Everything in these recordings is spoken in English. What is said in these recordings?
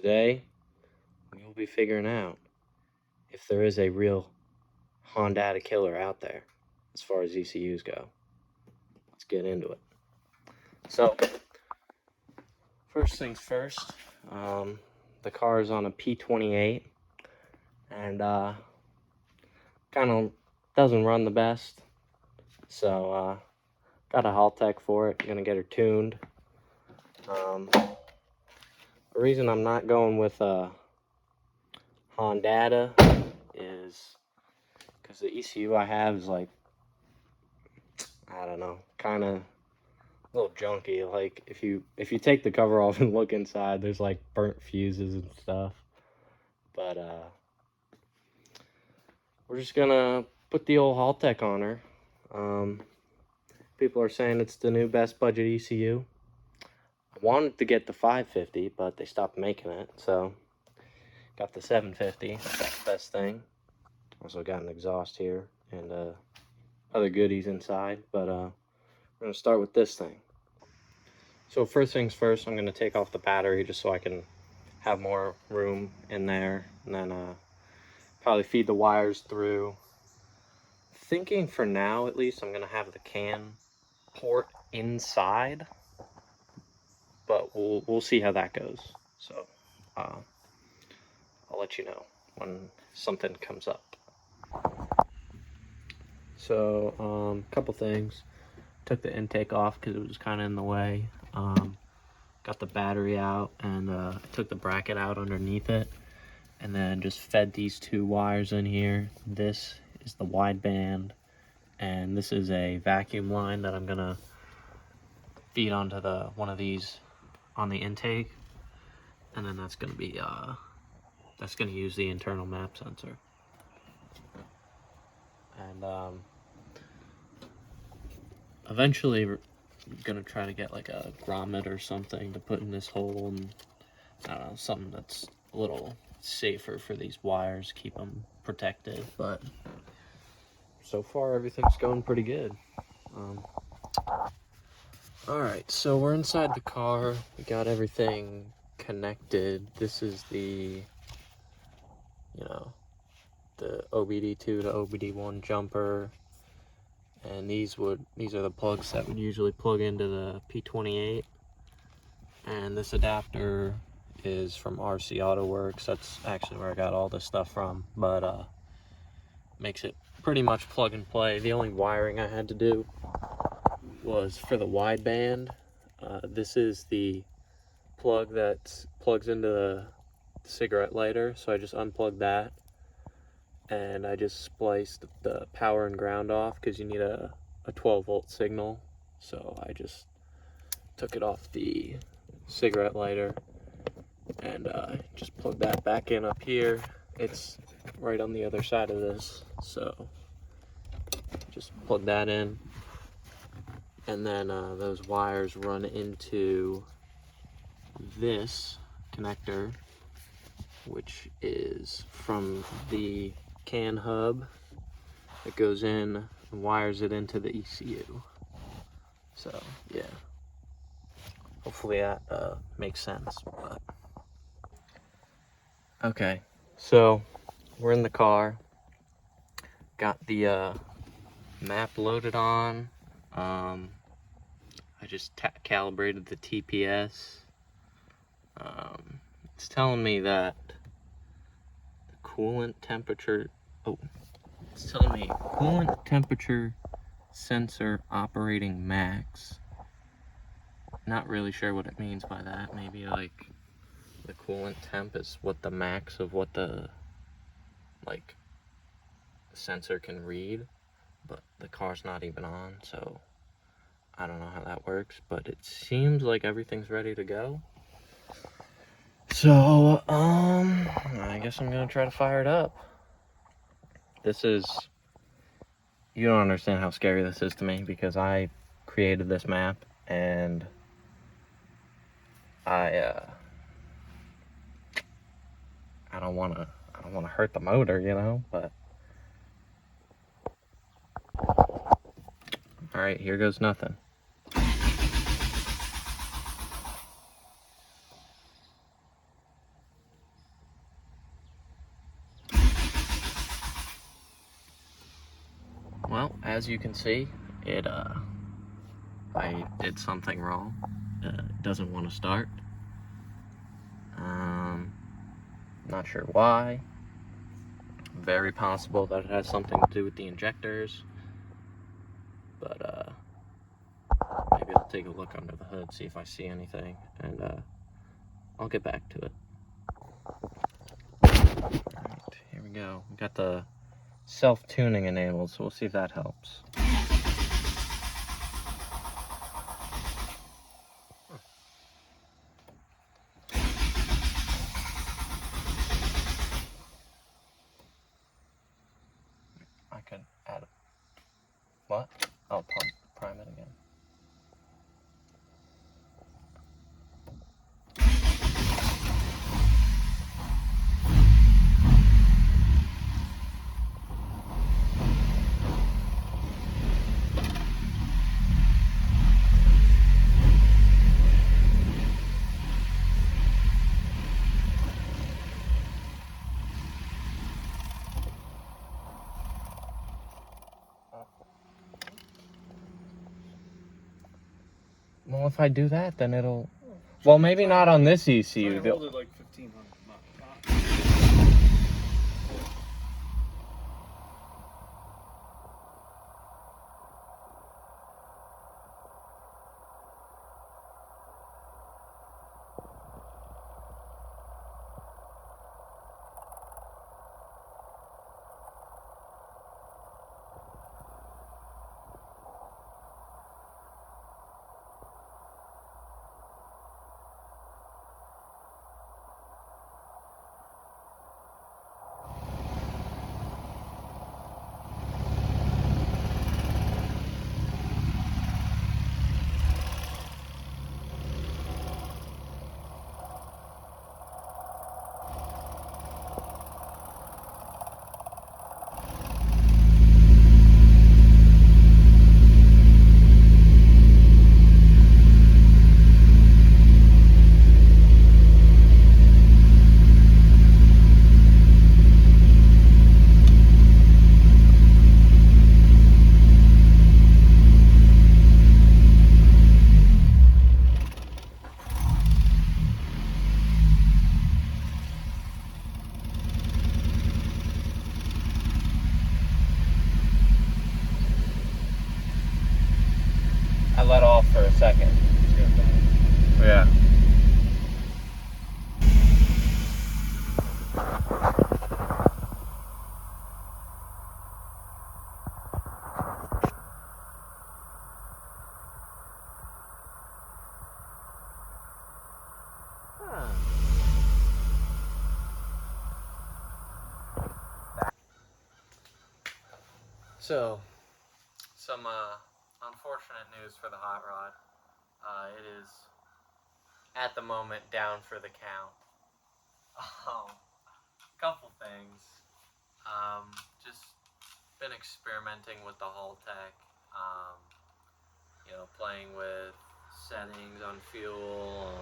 Today, we will be figuring out if there is a real Honda killer out there as far as ECUs go. Let's get into it. So, first things first, the car is on a P28 and kind of doesn't run the best. So, got a Haltech for it, gonna get her tuned. The reason I'm not going with Honda is because the ECU I have is like, I don't know, kind of a little junky. Like if you take the cover off and look inside, there's like burnt fuses and stuff. But we're just gonna put the old Haltech on her. People are saying it's the new best budget ECU. I wanted to get the 550, but they stopped making it, so got the 750. That's the best thing. Also got an exhaust here and other goodies inside, but we're gonna start with this thing. So first things first, I'm gonna take off the battery just so I can have more room in there, and then probably feed the wires through. Thinking for now, at least, I'm gonna have the CAN port inside, but we'll see how that goes. So I'll let you know when something comes up. So couple things. Took the intake off because it was kind of in the way. Got the battery out, and I took the bracket out underneath it, and then just fed these two wires in here. This is the wideband, and this is a vacuum line that I'm gonna feed onto the one of these on the intake, and then that's gonna be that's gonna use the internal map sensor. And eventually we're gonna try to get like a grommet or something to put in this hole, and I don't know, something that's a little safer for these wires, keep them protected. But so far everything's going pretty good. All right, so we're inside the car. We got everything connected. This is the, the OBD2 to OBD1 jumper, and these are the plugs that would usually plug into the P28. And this adapter is from RC Auto Works. That's actually where I got all this stuff from, but makes it pretty much plug and play. The only wiring I had to do was for the wideband. This is the plug that plugs into the cigarette lighter, so I just unplugged that, and I just spliced the power and ground off because you need a 12-volt signal. So I just took it off the cigarette lighter and just plug that back in up here. It's right on the other side of this, so just plug that in, and then those wires run into this connector, which is from the CAN hub. It goes in and wires it into the ECU. So yeah, hopefully that makes sense. But okay, so we're in the car, got the map loaded on. I just calibrated the TPS. It's telling me that the coolant temperature, it's telling me coolant temperature sensor operating max. Not really sure what it means by that. Maybe like the coolant temp is what the max of what the sensor can read, but the car's not even on, so I don't know how that works, but it seems like everything's ready to go. So I guess I'm gonna try to fire it up. You don't understand how scary this is to me, because I created this map, and I don't want to hurt the motor, but all right, here goes nothing. as you can see, I did something wrong. It doesn't want to start. Not sure why. Very possible that it has something to do with the injectors. But maybe I'll take a look under the hood, see if I see anything, and I'll get back to it. Alright, here we go. We got the self-tuning enabled, so we'll see if that helps. I could add what? Oh, prime it again. Well, if I do that, then it'll... Well, maybe not on this ECU. Hold it like 1,500 bucks. I let off for a second. Yeah. So, some unfortunate news for the hot rod. It is at the moment down for the count. Couple things. Just been experimenting with the Haltech. Playing with settings on fuel.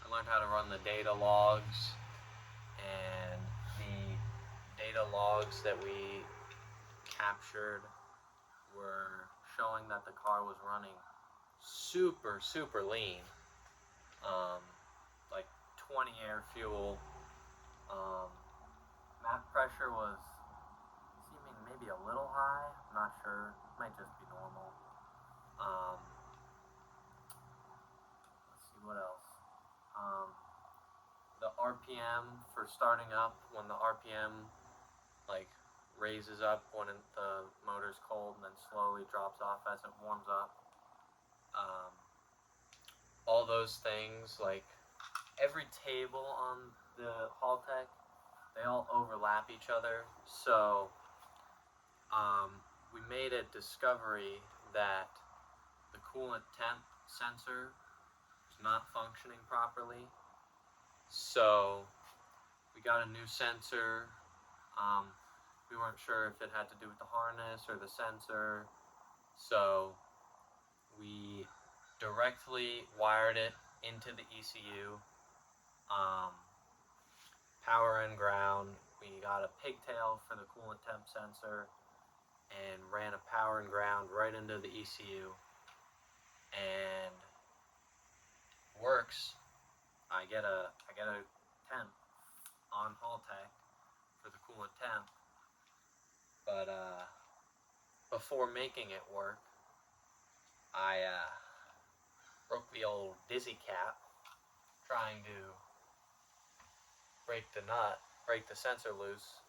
I learned how to run the data logs, and the data logs that we captured were showing that the car was running super lean, like 20 air fuel. Map pressure was seeming maybe a little high. I'm not sure. Might just be normal. Let's see what else. The RPM for starting up, when the RPM raises up when the motor's cold and then slowly drops off as it warms up. All those things, like every table on the Haltech, they all overlap each other. So we made a discovery that the coolant temp sensor is not functioning properly. So we got a new sensor. We weren't sure if it had to do with the harness or the sensor, so we directly wired it into the ECU. Power and ground. We got a pigtail for the coolant temp sensor, and ran a power and ground right into the ECU, and works. I get a temp on haul tag for the coolant temp, but before making it work, I broke the old dizzy cap trying to break the sensor loose.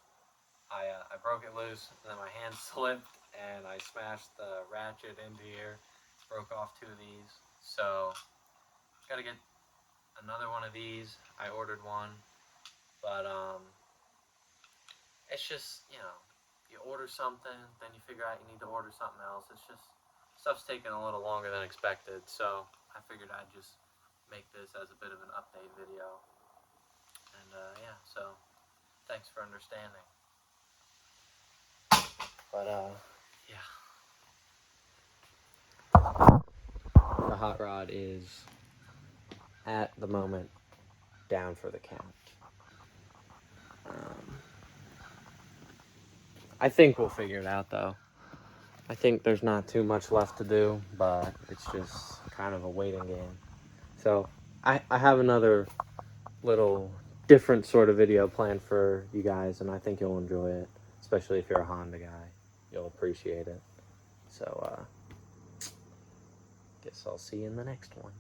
I broke it loose, and then my hand slipped, and I smashed the ratchet into here, broke off 2 of these. So, gotta get another one of these. I ordered one, but it's just, you order something, then you figure out you need to order something else. It's just, stuff's taking a little longer than expected, so I figured I'd just make this as a bit of an update video. And yeah, so thanks for understanding. But yeah. The hot rod is, at the moment, down for the count. I think we'll figure it out, though. I think there's not too much left to do, but it's just kind of a waiting game. So I have another little different sort of video planned for you guys, and I think you'll enjoy it, especially if you're a Honda guy. You'll appreciate it. So guess I'll see you in the next one.